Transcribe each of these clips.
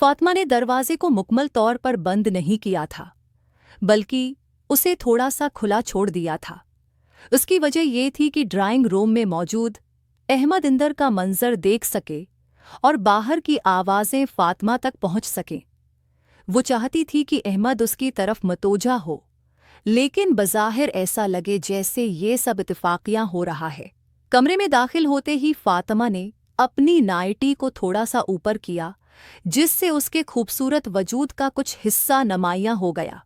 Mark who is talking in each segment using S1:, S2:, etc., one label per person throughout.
S1: फातिमा ने दरवाजे को मुकम्मल तौर पर बंद नहीं किया था, बल्कि उसे थोड़ा सा खुला छोड़ दिया था। उसकी वजह यह थी कि ड्राइंग रूम में मौजूद अहमद अंदर का मंजर देख सके और बाहर की आवाज़ें फातिमा तक पहुंच सकें। वो चाहती थी कि अहमद उसकी तरफ मतोजा हो, लेकिन बज़ाहिर ऐसा लगे जैसे ये सब इत्तेफाकियां हो रहा है। कमरे में दाखिल होते ही फातिमा ने अपनी नाइटी को थोड़ा सा ऊपर किया, जिससे उसके खूबसूरत वजूद का कुछ हिस्सा नुमायां हो गया।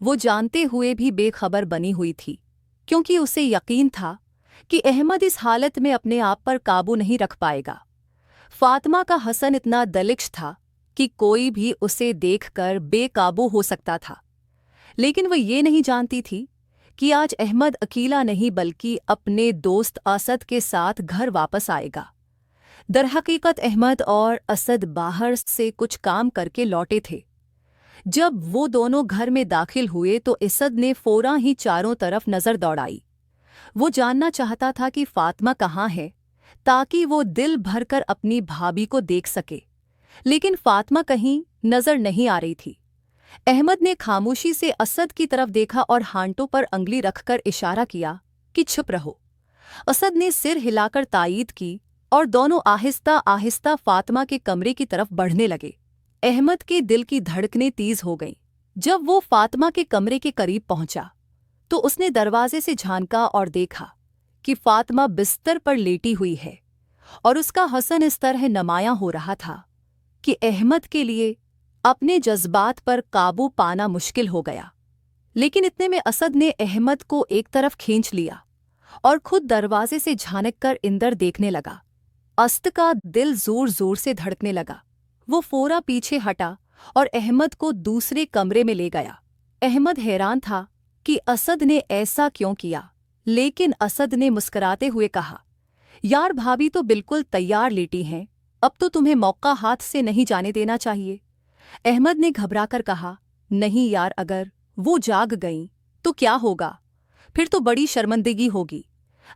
S1: वो जानते हुए भी बेखबर बनी हुई थी, क्योंकि उसे यकीन था कि अहमद इस हालत में अपने आप पर काबू नहीं रख पाएगा। फातिमा का हसन इतना दलिक्श था कि कोई भी उसे देखकर बेकाबू हो सकता था, लेकिन वह ये नहीं जानती थी कि आज अहमद अकेला नहीं बल्कि अपने दोस्त असद के साथ घर वापस आएगा। दरहकीकत अहमद और असद बाहर से कुछ काम करके लौटे थे। जब वो दोनों घर में दाखिल हुए तो असद ने फौरन ही चारों तरफ नज़र दौड़ाई। वो जानना चाहता था कि फातिमा कहाँ है, ताकि वो दिल भरकर अपनी भाभी को देख सके, लेकिन फातिमा कहीं नज़र नहीं आ रही थी। अहमद ने खामोशी से असद की तरफ देखा और हांटों पर अंगली रखकर इशारा किया कि चुप रहो। असद ने सिर हिलाकर तायीद की और दोनों आहिस्ता आहिस्ता फातिमा के कमरे की तरफ बढ़ने लगे। अहमद के दिल की धड़कनें तेज हो गईं। जब वो फातिमा के कमरे के करीब पहुंचा तो उसने दरवाजे से झांका और देखा कि फातिमा बिस्तर पर लेटी हुई है और उसका हसन इस तरह नुमायां हो रहा था कि अहमद के लिए अपने जज्बात पर काबू पाना मुश्किल हो गया। लेकिन इतने में असद ने अहमद को एक तरफ खींच लिया और खुद दरवाजे से झांक कर अंदर देखने लगा। असद का दिल जोर जोर से धड़कने लगा। वो फौरा पीछे हटा और अहमद को दूसरे कमरे में ले गया। अहमद हैरान था कि असद ने ऐसा क्यों किया, लेकिन असद ने मुस्कुराते हुए कहा, यार भाभी तो बिल्कुल तैयार लेटी हैं, अब तो तुम्हें मौका हाथ से नहीं जाने देना चाहिए। अहमद ने घबराकर कहा, नहीं यार, अगर वो जाग गईं तो क्या होगा, फिर तो बड़ी शर्मिंदगी होगी।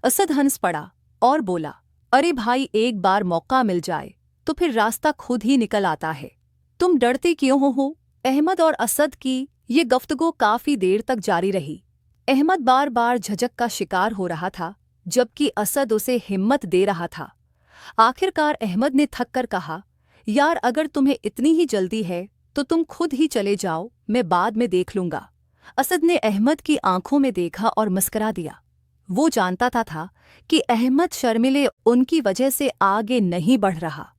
S1: असद हंस पड़ा और बोला, अरे भाई, एक बार मौका मिल जाए तो फिर रास्ता खुद ही निकल आता है, तुम डरते क्यों हो? अहमद और असद की ये गुफ्तगू काफी देर तक जारी रही। अहमद बार बार झिझक का शिकार हो रहा था, जबकि असद उसे हिम्मत दे रहा था। आखिरकार अहमद ने थक कर कहा, यार अगर तुम्हें इतनी ही जल्दी है तो तुम खुद ही चले जाओ, मैं बाद में देख लूंगा। असद ने अहमद की आंखों में देखा और मुस्करा दिया। वो जानता था कि अहमद शर्मिले उनकी वजह से आगे नहीं बढ़ रहा,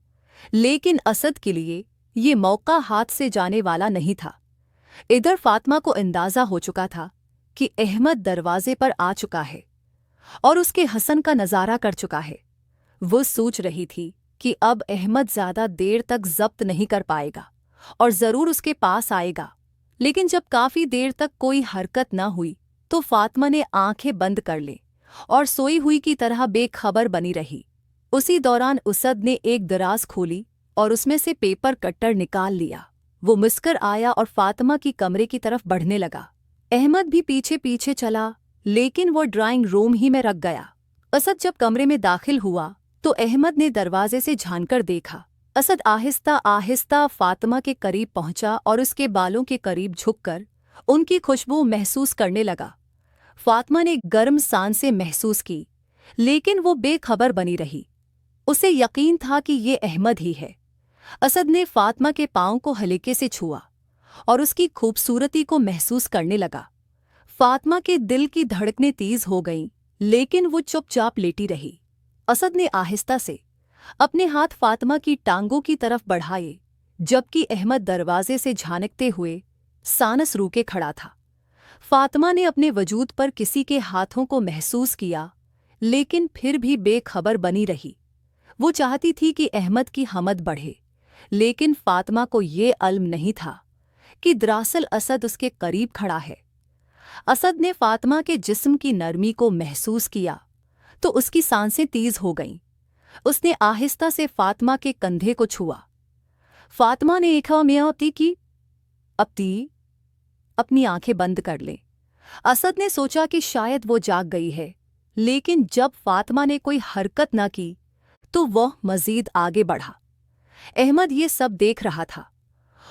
S1: लेकिन असद के लिए ये मौका हाथ से जाने वाला नहीं था। इधर फातिमा को अंदाजा हो चुका था कि अहमद दरवाजे पर आ चुका है और उसके हसन का नज़ारा कर चुका है। वो सोच रही थी कि अब अहमद ज़्यादा देर तक जब्त नहीं कर पाएगा और ज़रूर उसके पास आएगा। लेकिन जब काफ़ी देर तक कोई हरकत न हुई तो फातिमा ने आंखें बंद कर ली और सोई हुई की तरह बेखबर बनी रही। उसी दौरान असद ने एक दराज खोली और उसमें से पेपर कटर निकाल लिया। वो मुस्कुर आया और फातिमा की कमरे की तरफ बढ़ने लगा। अहमद भी पीछे पीछे चला, लेकिन वो ड्राइंग रूम ही में रख गया। असद जब कमरे में दाखिल हुआ तो अहमद ने दरवाजे से झांककर देखा। असद आहिस्ता आहिस्ता फातिमा के करीब पहुंचा और उसके बालों के करीब झुककर उनकी खुशबू महसूस करने लगा। फातिमा ने गर्म सांसें महसूस की, लेकिन वो बेखबर बनी रही। उसे यकीन था कि ये अहमद ही है। असद ने फातिमा के पाँव को हल्के से छुआ और उसकी खूबसूरती को महसूस करने लगा। फातिमा के दिल की धड़कनें तेज हो गईं, लेकिन वो चुपचाप लेटी रही। असद ने आहिस्ता से अपने हाथ फातिमा की टांगों की तरफ बढ़ाए, जबकि अहमद दरवाजे से झांकते हुए सानस रूके खड़ा था। फातिमा ने अपने वजूद पर किसी के हाथों को महसूस किया, लेकिन फिर भी बेखबर बनी रही। वो चाहती थी कि अहमद की हमत बढ़े, लेकिन फातिमा को ये इल्म नहीं था कि दरअसल असद उसके करीब खड़ा है। असद ने फातिमा के जिस्म की नरमी को महसूस किया तो उसकी सांसें तेज हो गईं। उसने आहिस्ता से फातिमा के कंधे को छुआ। फातिमा ने एक मियाती की, अपनी आंखें बंद कर ले। असद ने सोचा कि शायद वो जाग गई है, लेकिन जब फातिमा ने कोई हरकत न की तो वह मजीद आगे बढ़ा। अहमद ये सब देख रहा था।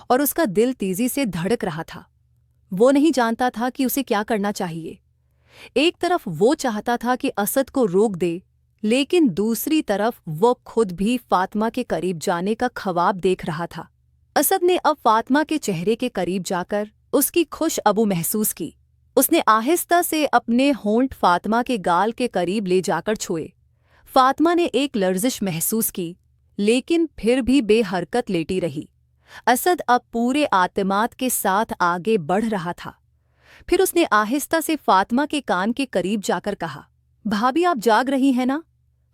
S1: और उसका दिल तेजी से धड़क रहा था। वो नहीं जानता था कि उसे क्या करना चाहिए। एक तरफ वो चाहता था कि असद को रोक दे, लेकिन दूसरी तरफ वो खुद भी फातिमा के करीब जाने का ख्वाब देख रहा था। असद ने अब फातिमा के चेहरे के करीब जाकर उसकी खुशबू महसूस की। उसने आहिस्ता से अपने होंठ फातिमा के गाल के करीब ले जाकर छुए। फातिमा ने एक लर्जिश महसूस की, लेकिन फिर भी बेहरकत लेटी रही। असद अब पूरे आतिमाद के साथ आगे बढ़ रहा था। फिर उसने आहिस्ता से फातिमा के कान के करीब जाकर कहा, भाभी आप जाग रही हैं ना?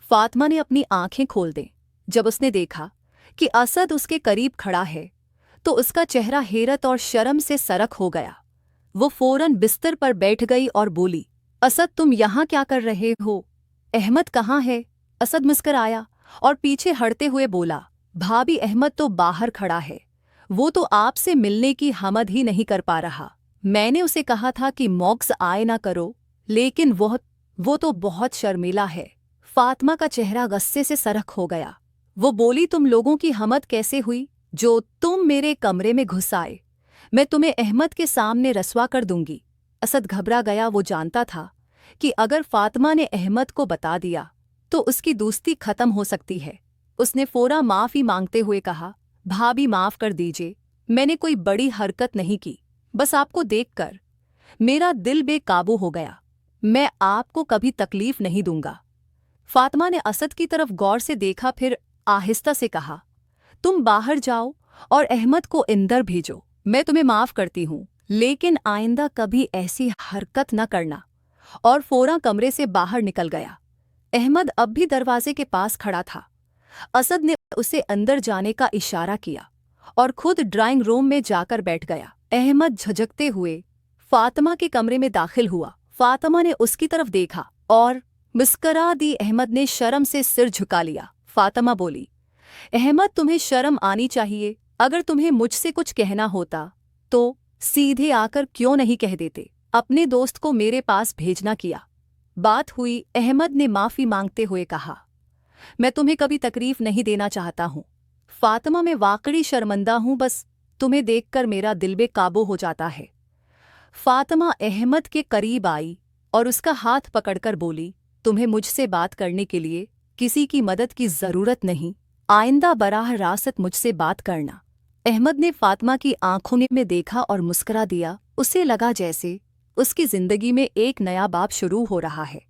S1: फातिमा ने अपनी आंखें खोल दें। जब उसने देखा कि असद उसके करीब खड़ा है तो उसका चेहरा हैरत और शर्म से सरक हो गया। वो फौरन बिस्तर पर बैठ गई और बोली, असद तुम यहाँ क्या कर रहे हो? अहमद कहाँ है? असद मुस्कुराया और पीछे हटते हुए बोला, भाभी अहमद तो बाहर खड़ा है। वो तो आपसे मिलने की हमद ही नहीं कर पा रहा। मैंने उसे कहा था कि मॉक्स आए ना करो, लेकिन वो तो बहुत शर्मीला है। फातिमा का चेहरा गुस्से से सरक हो गया। वो बोली, तुम लोगों की हमद कैसे हुई जो तुम मेरे कमरे में घुस आए? मैं तुम्हें अहमद के सामने रसवा कर दूंगी। असद घबरा गया। वो जानता था कि अगर फातिमा ने अहमद को बता दिया तो उसकी दोस्ती खत्म हो सकती है। उसने फौरा माफ़ी मांगते हुए कहा, भाभी माफ़ कर दीजिए, मैंने कोई बड़ी हरकत नहीं की, बस आपको देखकर मेरा दिल बेकाबू हो गया। मैं आपको कभी तकलीफ नहीं दूंगा। फातिमा ने असद की तरफ गौर से देखा, फिर आहिस्ता से कहा, तुम बाहर जाओ और अहमद को अंदर भेजो। मैं तुम्हें माफ़ करती हूँ, लेकिन आइंदा कभी ऐसी हरकत न करना। और फौरन कमरे से बाहर निकल गया। अहमद अब भी दरवाजे के पास खड़ा था। असद ने उसे अंदर जाने का इशारा किया और खुद ड्राइंग रूम में जाकर बैठ गया। अहमद झिझकते हुए फातिमा के कमरे में दाखिल हुआ। फातिमा ने उसकी तरफ देखा और मुस्कुरा दी। अहमद ने शर्म से सिर झुका लिया। फातिमा बोली, अहमद तुम्हें शर्म आनी चाहिए। अगर तुम्हें मुझसे कुछ कहना होता तो सीधे आकर क्यों नहीं कह देते? अपने दोस्त को मेरे पास भेजना किया। बात हुई। अहमद ने माफ़ी मांगते हुए कहा, मैं तुम्हें कभी तकलीफ नहीं देना चाहता हूँ। फातिमा मैं वाकई शर्मिंदा हूँ, बस तुम्हें देखकर मेरा दिल बेकाबू हो जाता है। फातिमा अहमद के करीब आई और उसका हाथ पकड़कर बोली, तुम्हें मुझसे बात करने के लिए किसी की मदद की ज़रूरत नहीं। आइंदा बराह रास्त मुझसे बात करना। अहमद ने फातिमा की आंखों में देखा और मुस्कुरा दिया। उसे लगा जैसे उसकी जिंदगी में एक नया बाब शुरू हो रहा है।